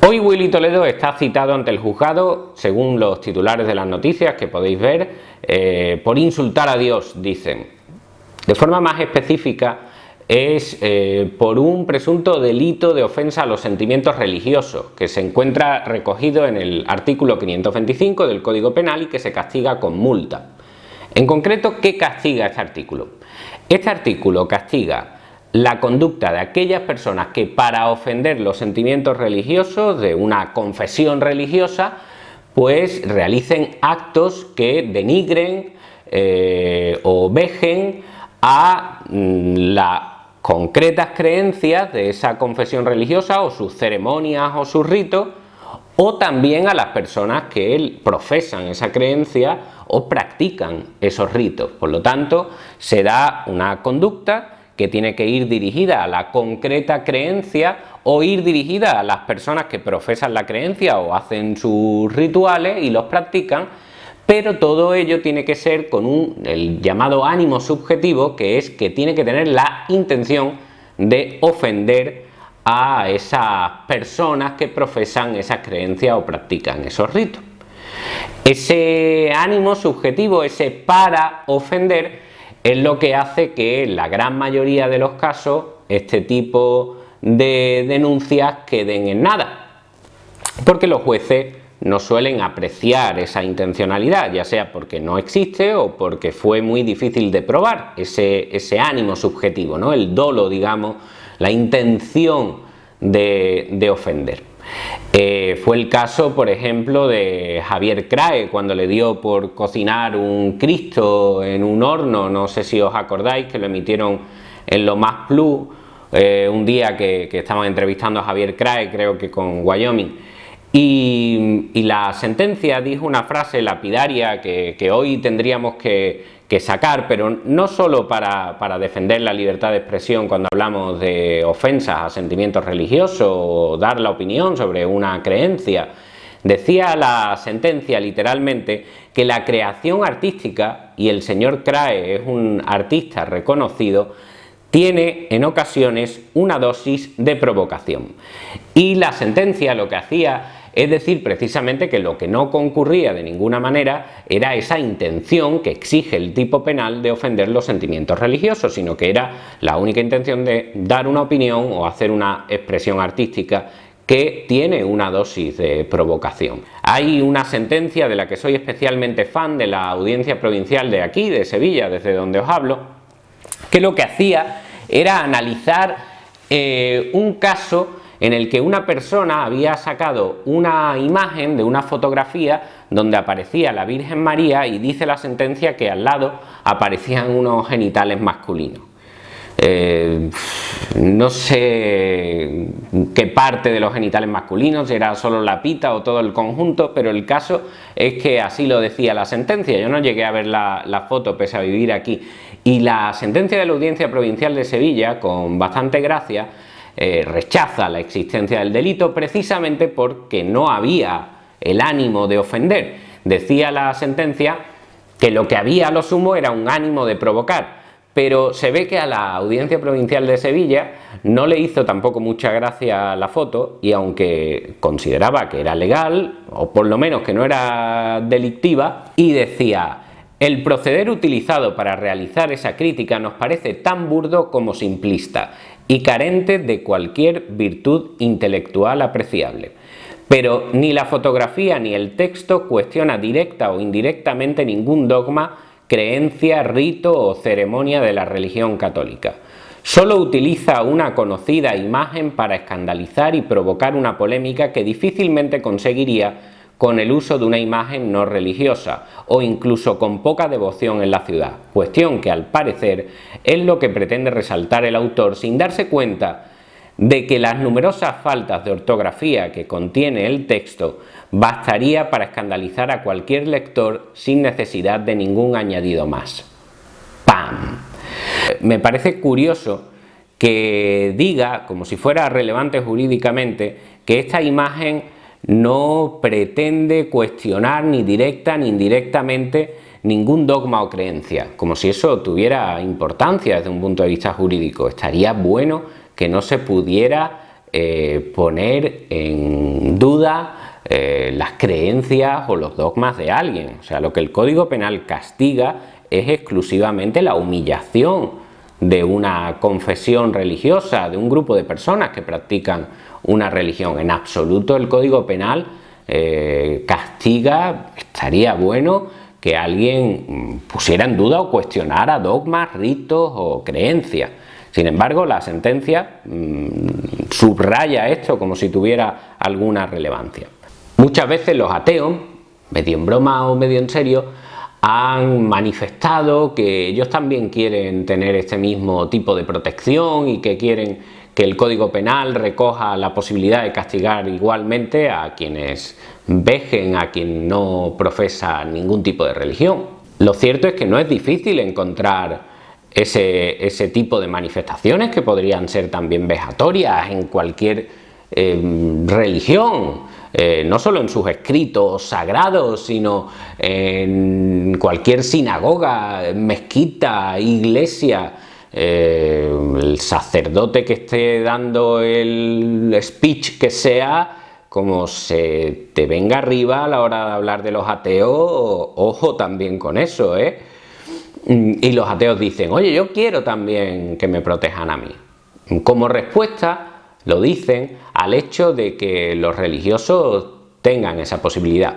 Hoy Willy Toledo está citado ante el juzgado, según los titulares de las noticias que podéis ver, por insultar a Dios, dicen. De forma más específica, es por un presunto delito de ofensa a los sentimientos religiosos, que se encuentra recogido en el artículo 525 del Código Penal y que se castiga con multa. En concreto, ¿qué castiga este artículo? Este artículo castiga la conducta de aquellas personas que para ofender los sentimientos religiosos de una confesión religiosa pues realicen actos que denigren o vejen a las concretas creencias de esa confesión religiosa o sus ceremonias o sus ritos, o también a las personas que profesan esa creencia o practican esos ritos. Por lo tanto, se da una conducta que tiene que ir dirigida a la concreta creencia o ir dirigida a las personas que profesan la creencia o hacen sus rituales y los practican, pero todo ello tiene que ser con el llamado ánimo subjetivo, que es que tiene que tener la intención de ofender a esas personas que profesan esas creencias o practican esos ritos. Ese ánimo subjetivo, ese para ofender, es lo que hace que en la gran mayoría de los casos este tipo de denuncias queden en nada, porque los jueces no suelen apreciar esa intencionalidad, ya sea porque no existe o porque fue muy difícil de probar ese ánimo subjetivo, ¿no? El dolo, digamos, la intención de ofender. Fue el caso, por ejemplo, de Javier Crae, cuando le dio por cocinar un Cristo en un horno, no sé si os acordáis, que lo emitieron en Lo Más Plus, un día que estaban entrevistando a Javier Crae, creo que con Wyoming, y la sentencia dijo una frase lapidaria que hoy tendríamos que sacar, pero no solo para defender la libertad de expresión cuando hablamos de ofensas a sentimientos religiosos o dar la opinión sobre una creencia. Decía la sentencia literalmente que la creación artística, y el señor Crae es un artista reconocido, tiene en ocasiones una dosis de provocación. Y la sentencia lo que hacía es decir precisamente que lo que no concurría de ninguna manera era esa intención que exige el tipo penal de ofender los sentimientos religiosos, sino que era la única intención de dar una opinión o hacer una expresión artística que tiene una dosis de provocación. Hay una sentencia de la que soy especialmente fan de la Audiencia Provincial de aquí, de Sevilla, desde donde os hablo, que lo que hacía era analizar un caso en el que una persona había sacado una imagen de una fotografía donde aparecía la Virgen María y dice la sentencia que al lado aparecían unos genitales masculinos. No sé qué parte de los genitales masculinos, si era solo la pita o todo el conjunto, pero el caso es que así lo decía la sentencia. Yo no llegué a ver la foto pese a vivir aquí, y la sentencia de la Audiencia Provincial de Sevilla, con bastante gracia, rechaza la existencia del delito precisamente porque no había el ánimo de ofender. Decía la sentencia que lo que había a lo sumo era un ánimo de provocar, pero se ve que a la Audiencia Provincial de Sevilla no le hizo tampoco mucha gracia la foto, y aunque consideraba que era legal, o por lo menos que no era delictiva, y decía: el proceder utilizado para realizar esa crítica nos parece tan burdo como simplista y carente de cualquier virtud intelectual apreciable. Pero ni la fotografía ni el texto cuestiona directa o indirectamente ningún dogma, creencia, rito o ceremonia de la religión católica. Solo utiliza una conocida imagen para escandalizar y provocar una polémica que difícilmente conseguiría con el uso de una imagen no religiosa o incluso con poca devoción en la ciudad, cuestión que al parecer es lo que pretende resaltar el autor sin darse cuenta de que las numerosas faltas de ortografía que contiene el texto bastaría para escandalizar a cualquier lector sin necesidad de ningún añadido más. ¡Pam! Me parece curioso que diga, como si fuera relevante jurídicamente, que esta imagen no pretende cuestionar ni directa ni indirectamente ningún dogma o creencia, como si eso tuviera importancia desde un punto de vista jurídico. Estaría bueno que no se pudiera poner en en duda las creencias o los dogmas de alguien. O sea, lo que el Código Penal castiga es exclusivamente la humillación de una confesión religiosa, de un grupo de personas que practican una religión. En absoluto el Código Penal castiga, estaría bueno que alguien pusiera en duda o cuestionara dogmas, ritos o creencias. Sin embargo, la sentencia subraya esto como si tuviera alguna relevancia. Muchas veces los ateos, medio en broma o medio en serio, han manifestado que ellos también quieren tener este mismo tipo de protección y que quieren que el Código Penal recoja la posibilidad de castigar igualmente a quienes vejen, a quien no profesa ningún tipo de religión. Lo cierto es que no es difícil encontrar ese tipo de manifestaciones que podrían ser también vejatorias en cualquier religión, no solo en sus escritos sagrados, sino en cualquier sinagoga, mezquita, iglesia. El sacerdote que esté dando el speech que sea, como se te venga arriba a la hora de hablar de los ateos, ojo también con eso, Y los ateos dicen, oye, yo quiero también que me protejan a mí. Como respuesta, lo dicen al hecho de que los religiosos tengan esa posibilidad.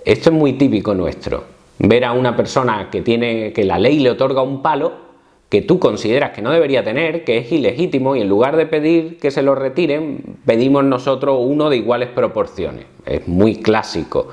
Esto es muy típico nuestro. Ver a una persona que la ley le otorga un palo que tú consideras que no debería tener, que es ilegítimo, y en lugar de pedir que se lo retiren, pedimos nosotros uno de iguales proporciones. Es muy clásico.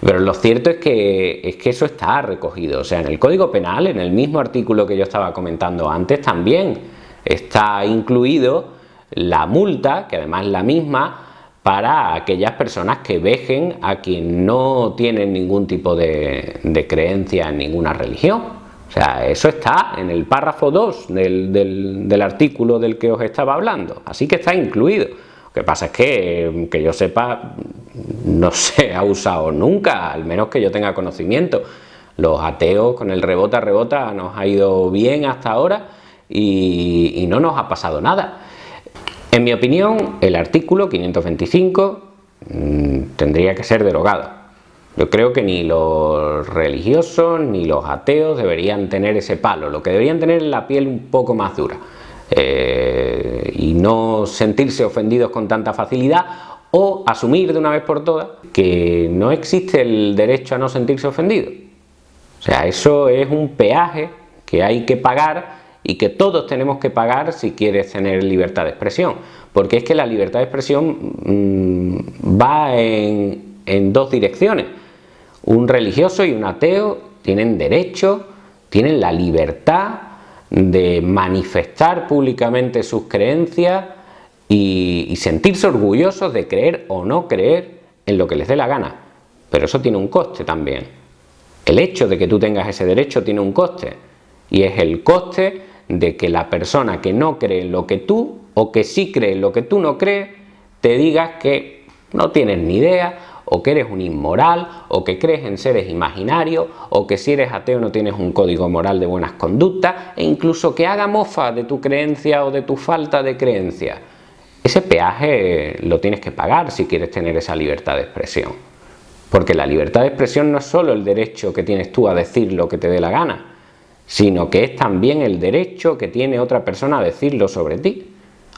Pero lo cierto es que eso está recogido. O sea, en el Código Penal, en el mismo artículo que yo estaba comentando antes, también está incluido la multa, que además es la misma, para aquellas personas que vejen a quien no tienen ningún tipo de creencia en ninguna religión. O sea, eso está en el párrafo 2 del artículo del que os estaba hablando. Así que está incluido. Lo que pasa es que yo sepa, no se ha usado nunca, al menos que yo tenga conocimiento. Los ateos con el rebota nos ha ido bien hasta ahora y no nos ha pasado nada. En mi opinión, el artículo 525 tendría que ser derogado. Yo creo que ni los religiosos ni los ateos deberían tener ese palo. Lo que deberían tener es la piel un poco más dura y no sentirse ofendidos con tanta facilidad, o asumir de una vez por todas que no existe el derecho a no sentirse ofendido. O sea, eso es un peaje que hay que pagar y que todos tenemos que pagar si quieres tener libertad de expresión, porque es que la libertad de expresión va en dos direcciones. Un religioso y un ateo tienen derecho, tienen la libertad de manifestar públicamente sus creencias y sentirse orgullosos de creer o no creer en lo que les dé la gana. Pero eso tiene un coste también. El hecho de que tú tengas ese derecho tiene un coste, y es el coste de que la persona que no cree en lo que tú, o que sí cree en lo que tú no crees, te digas que no tienes ni idea, o que eres un inmoral, o que crees en seres imaginarios, o que si eres ateo no tienes un código moral de buenas conductas, e incluso que haga mofa de tu creencia o de tu falta de creencia. Ese peaje lo tienes que pagar si quieres tener esa libertad de expresión. Porque la libertad de expresión no es solo el derecho que tienes tú a decir lo que te dé la gana, sino que es también el derecho que tiene otra persona a decirlo sobre ti,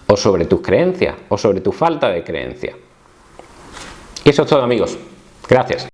o sobre tus creencias, o sobre tu falta de creencia. Y eso es todo, amigos. Gracias.